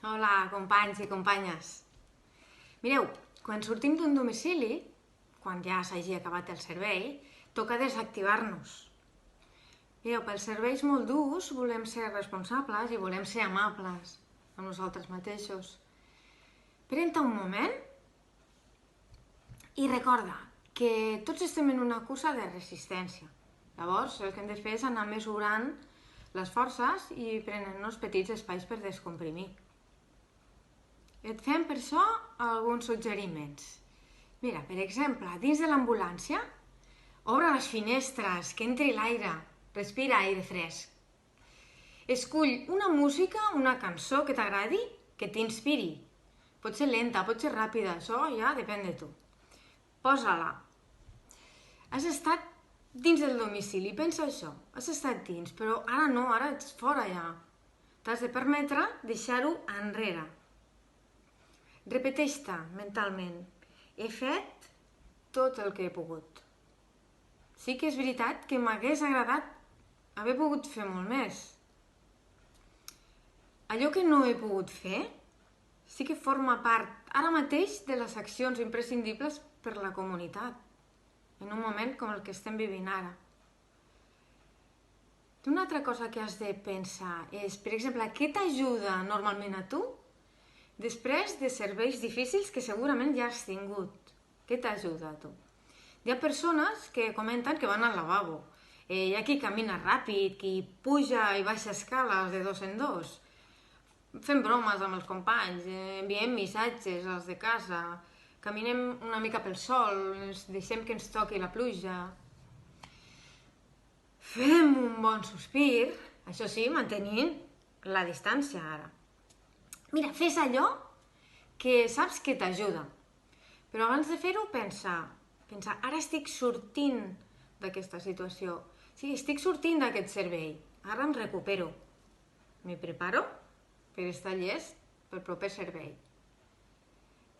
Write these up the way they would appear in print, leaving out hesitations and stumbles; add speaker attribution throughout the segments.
Speaker 1: Hola, companys i companyes. Mireu, quan sortim d'un domicili, quan ja s'hagi acabat el servei, toca desactivar-nos. Mireu, pels serveis molt durs volem ser responsables i volem ser amables amb nosaltres mateixos. Pren-te un moment i recorda que tots estem en una cursa de resistència. Llavors, el que hem de fer és anar mesurant les forces i prenent-nos petits espais per descomprimir. Et fem per això alguns suggeriments. Mira, per exemple, dins de l'ambulància, obre les finestres, que entri l'aire, respira aire fresc. Escull una música, una cançó que t'agradi, que t'inspiri. Pot ser lenta, pot ser ràpida, això ja depèn de tu. Posa-la. Has estat dins del domicili, pensa això. Has estat dins, però ara no, ara ets fora ja. T'has de permetre deixar-ho enrere. Repeteix-te mentalment. He fet tot el que he pogut. Sí que és veritat que m'hagués agradat haver pogut fer molt més. Allò que no he pogut fer sí que forma part ara mateix de les accions imprescindibles per la comunitat, en un moment com el que estem vivint ara. Una altra cosa que has de pensar és, per exemple, què t'ajuda normalment a tu després de serveis difícils que segurament ja has tingut? Què t'ajuda a tu? Hi ha persones que comenten que van al lavabo. Hi ha qui camina ràpid, qui puja i baixa escales de dos en dos. Fem bromes amb els companys, enviem missatges als de casa, caminem una mica pel sol, ens deixem que ens toqui la pluja. Fem un bon sospir, això sí, mantenint la distància ara. Mira, fes allò que saps que t'ajuda, però abans de fer-ho pensa, ara estic sortint d'aquesta situació, sí, estic sortint d'aquest servei, ara em recupero, me preparo per estar llest pel proper servei.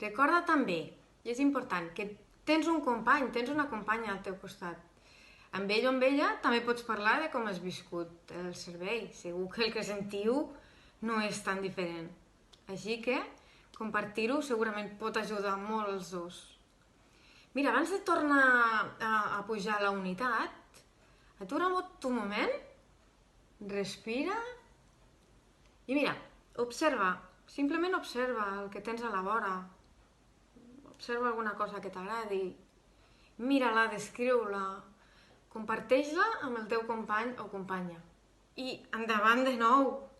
Speaker 1: Recorda també, i és important, que tens un company, tens una companya al teu costat. Amb ell o amb ella també pots parlar de com has viscut el servei. Segur que el que sentiu no és tan diferent. Així que compartir-ho segurament pot ajudar molt els dos. Mira, abans de tornar a pujar a la unitat, atura un moment, respira i mira, observa, simplement observa el que tens a la vora. Observa alguna cosa que t'agradi, mira-la, descriu-la, comparteix-la amb el teu company o companya. I endavant de nou!